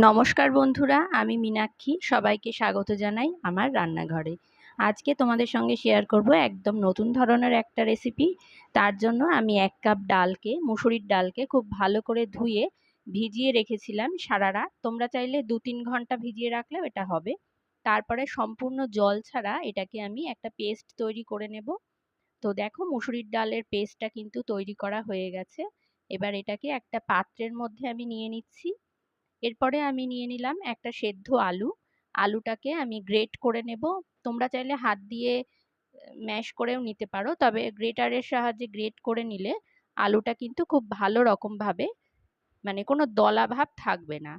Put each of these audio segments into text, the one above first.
নমস্কার বন্ধুরা, আমি মীনাক্ষী। সবাইকে স্বাগত জানাই আমার রান্নাঘরে। আজকে তোমাদের সঙ্গে শেয়ার করব একদম নতুন ধরনের একটা রেসিপি। তার জন্য আমি 1 কাপ ডালকে, মুসুরির ডালকে খুব ভালো করে ধুয়ে ভিজিয়ে রেখেছিলাম সারা রাত। তোমরা চাইলে 2-3 ঘন্টা ভিজিয়ে রাখলেও এটা হবে। তারপরে সম্পূর্ণ জল ছাড়া এটাকে আমি একটা পেস্ট তৈরি করে নেব। তো দেখো, মুসুরির ডালের পেস্টটা কিন্তু তৈরি করা হয়ে গেছে। এবার এটাকে একটা পাত্রের মধ্যে আমি নিয়ে নিচ্ছি। এরপরে আমি নিয়ে নিলাম একটা সেদ্ধ আলু। আলুটাকে আমি গ্রেট করে নেব। তোমরা চাইলে হাত দিয়ে ম্যাশ করেও নিতে পারো, তবে গ্রেটারের সাহায্যে গ্রেট করে নিলে আলুটা কিন্তু খুব ভালো রকম ভাবে, মানে কোনো দলা ভাব থাকবে না।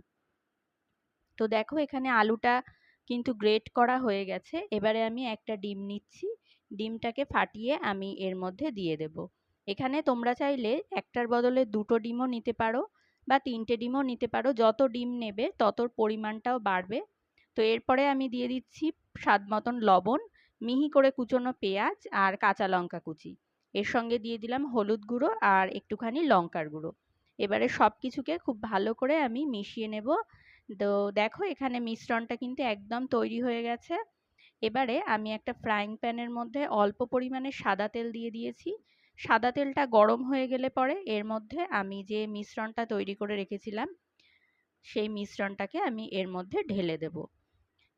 তো দেখো, এখানে আলুটা কিন্তু গ্রেট করা হয়ে গেছে। এবারে আমি একটা ডিম নিচ্ছি। ডিমটাকে ফাটিয়ে আমি এর মধ্যে দিয়ে দেব। এখানে তোমরা চাইলে একটার বদলে 2টো ডিমও নিতে পারো বা 3টে ডিমও নিতে পারো। যত ডিম নেবে তত পরিমাণটাও বাড়বে। তো এরপরে আমি দিয়ে দিচ্ছি স্বাদ মতন লবণ, মিহি করে কুচোনো পেঁয়াজ আর কাঁচা লঙ্কা কুচি। এর সঙ্গে দিয়ে দিলাম হলুদ গুঁড়ো আর একটুখানি লঙ্কার গুঁড়ো। এবারে সব কিছুকে খুব ভালো করে আমি মিশিয়ে নেব। তো দেখো, এখানে মিশ্রণটা কিন্তু একদম তৈরি হয়ে গেছে। এবারে আমি একটা ফ্রাইং প্যানের মধ্যে অল্প পরিমাণে সাদা তেল দিয়ে দিয়েছি। সাদা তেলটা গরম হয়ে গেলে পরে এর মধ্যে আমি যে মিশ্রণটা তৈরি করে রেখেছিলাম সেই মিশ্রণটাকে আমি এর মধ্যে ঢেলে দেব।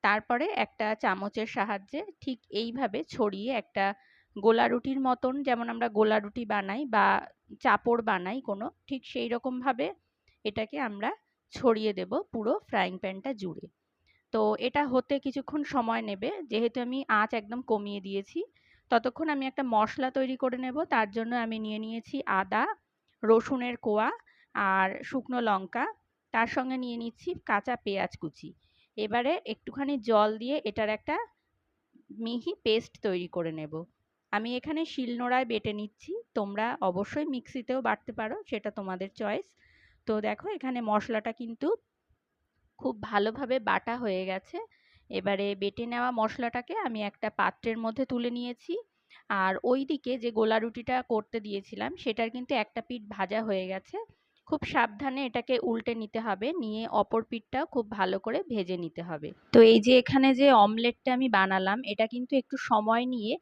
তারপরে একটা চামচের সাহায্যে ঠিক এইভাবে ছড়িয়ে একটা গোলা রুটির মতন, যেমন আমরা গোলা রুটি বানাই বা চাপড় বানাই কোনো, ঠিক সেই রকমভাবে এটাকে আমরা ছড়িয়ে দেব পুরো ফ্রাইং প্যানটা জুড়ে। তো এটা হতে কিছুক্ষণ সময় নেবে, যেহেতু আমি আঁচ একদম কমিয়ে দিয়েছি। ততক্ষণ আমি একটা মশলা তৈরি করে নেব। তার জন্য আমি নিয়ে নিয়েছি আদা, রসুনের কোয়া আর শুকনো লঙ্কা। তার সঙ্গে নিয়ে নিচ্ছি কাঁচা পেঁয়াজ কুচি। এবারে একটুখানি জল দিয়ে এটার একটা মিহি পেস্ট তৈরি করে নেব। আমি এখানে শিলনোড়ায় বেটে নিচ্ছি। তোমরা অবশ্যই মিক্সিতেও বাটতে পারো, সেটা তোমাদের চয়েস। তো দেখো, এখানে মশলাটা কিন্তু খুব ভালোভাবে বাটা হয়ে গেছে। এবারে বেটে নেওয়া মশলাটাকে আমি একটা পাত্রের মধ্যে তুলে নিয়েছি। আর ওইদিকে যে গোলা রুটিটা করতে দিয়েছিলাম সেটার কিন্তু একটা পিঠ ভাজা হয়ে গেছে। খুব সাবধানে এটাকে উল্টে নিতে হবে, নিয়ে অপর পিঠটাও খুব ভালো করে ভেজে নিতে হবে। তো এই যে এখানে যে অমলেটটা আমি বানালাম, এটা কিন্তু একটু সময় নিয়ে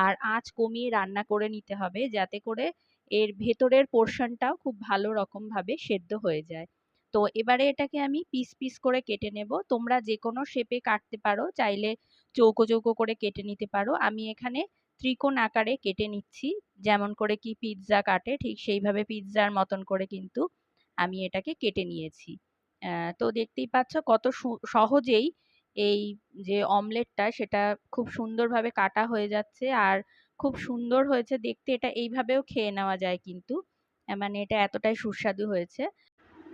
আর আঁচ কমিয়ে রান্না করে নিতে হবে, যাতে করে এর ভেতরের পোর্শনটাও খুব ভালো রকম ভাবে সেদ্ধ হয়ে যায়। তো এবারে এটাকে আমি পিস পিস করে কেটে নেব। তোমরা যে কোনো শেপে কাটতে পারো, চাইলে চৌকো চৌকো করে কেটে নিতে পারো। আমি এখানে ত্রিকোণ আকারে কেটে নিচ্ছি, যেমন করে কি পিৎজা কাটে ঠিক সেইভাবে পিৎজার মতন করে কিন্তু আমি এটাকে কেটে নিয়েছি। তো দেখতেই পাচ্ছ কত সহজেই এই যে অমলেটটা সেটা খুব সুন্দরভাবে কাটা হয়ে যাচ্ছে, আর খুব সুন্দর হয়েছে দেখতে। এটা এইভাবেও খেয়ে নেওয়া যায় কিন্তু, মানে এটা এতটাই সুস্বাদু হয়েছে।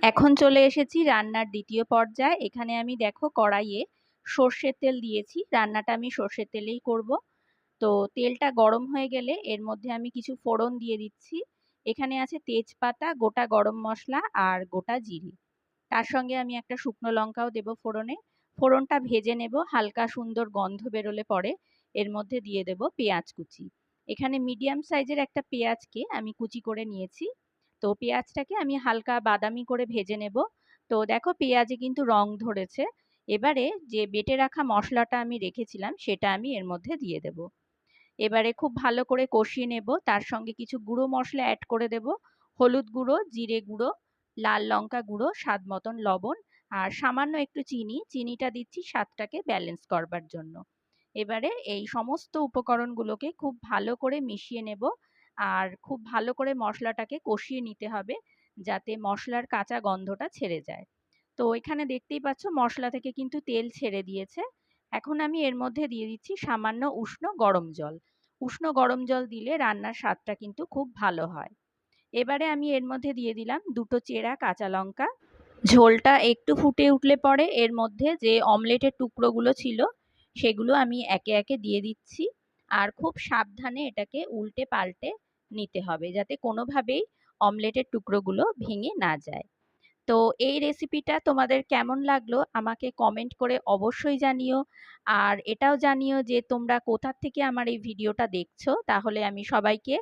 এখন চলে এসেছি রান্নার দ্বিতীয় পর্যায়ে। এখানে আমি দেখো কড়াইয়ে সর্ষের তেল দিয়েছি। রান্নাটা আমি সর্ষের তেলেই করব। তো তেলটা গরম হয়ে গেলে এর মধ্যে আমি কিছু ফোড়ন দিয়ে দিচ্ছি। এখানে আছে তেজপাতা, গোটা গরম মশলা আর গোটা জিরে। তার সঙ্গে আমি একটা শুকনো লঙ্কাও দেব ফোড়নে। ফোড়নটা ভেজে নেব, হালকা সুন্দর গন্ধ বেরোলে পরে এর মধ্যে দিয়ে দেব পেঁয়াজ কুচি। এখানে মিডিয়াম সাইজের একটা পেঁয়াজকে আমি কুচি করে নিয়েছি। তো পেঁয়াজটাকে আমি হালকা বাদামি করে ভেজে নেব। তো দেখো, পেঁয়াজে কিন্তু রং ধরেছে। এবারে যে বেটে রাখা মশলাটা আমি রেখেছিলাম সেটা আমি এর মধ্যে দিয়ে দেব। এবারে খুব ভালো করে কষিয়ে নেব। তার সঙ্গে কিছু গুঁড়ো মশলা অ্যাড করে দেব। হলুদ গুঁড়ো, জিরে গুঁড়ো, লাল লঙ্কা গুঁড়ো, স্বাদ মতন লবণ আর সামান্য একটু চিনি। চিনিটা দিচ্ছি স্বাদটাকে ব্যালেন্স করবার জন্য। এবারে এই সমস্ত উপকরণগুলোকে খুব ভালো করে মিশিয়ে নেব, আর খুব ভালো করে মশলাটাকে কষিয়ে নিতে হবে, যাতে মশলার কাঁচা গন্ধটা ছেড়ে যায়। তো এখানে দেখতেই পাচ্ছ মশলা থেকে কিন্তু তেল ছেড়ে দিয়েছে। এখন আমি এর মধ্যে দিয়ে দিচ্ছি সামান্য উষ্ণ গরম জল। উষ্ণ গরম জল দিলে রান্নার স্বাদটা কিন্তু খুব ভালো হয়। এবারে আমি এর মধ্যে দিয়ে দিলাম 2টো চেরা কাঁচা লঙ্কা। ঝোলটা একটু ফুটে উঠলে পরে এর মধ্যে যে অমলেটের টুকরোগুলো ছিল সেগুলো আমি একে একে দিয়ে দিচ্ছি। আর খুব সাবধানে এটাকে উল্টে পাল্টে নিতে হবে, যাতে কোনোভাবেই অমলেটের টুকরোগুলো ভেঙে না যায়। তো এই রেসিপিটা তোমাদের কেমন লাগলো আমাকে কমেন্ট করে অবশ্যই জানিও। আর এটাও জানিও যে তোমরা কোথা থেকে আমার এই ভিডিওটা দেখছো, তাহলে আমি সবাইকে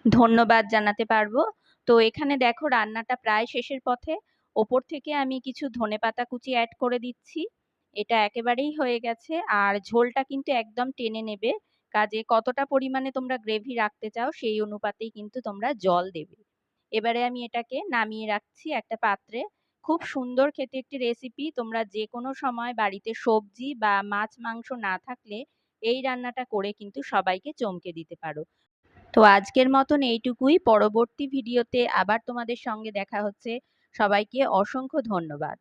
ধন্যবাদ জানাতে পারবো। তো এখানে দেখো রান্নাটা প্রায় শেষের পথে। ওপর থেকে আমি কিছু ধনেপাতা কুচি অ্যাড করে দিচ্ছি। এটা একেবারেই হয়ে গেছে। আর ঝোলটা কিন্তু একদম টেনে নেবে, কাজে কতটা পরিমাণে তোমরা গ্রেভি রাখতে চাও সেই অনুপাতেই কিন্তু তোমরা জল দেবে। এবারে আমি এটাকে নামিয়ে রাখছি একটা পাত্রে। খুব সুন্দর খেতে একটি রেসিপি। তোমরা যে কোনো সময় বাড়িতে সবজি বা মাছ মাংস না থাকলে এই রান্নাটা করে কিন্তু সবাইকে চমকে দিতে পারো। তো আজকের মতন এইটুকুই। পরবর্তী ভিডিওতে আবার তোমাদের সঙ্গে দেখা হচ্ছে। সবাইকে অসংখ্য ধন্যবাদ।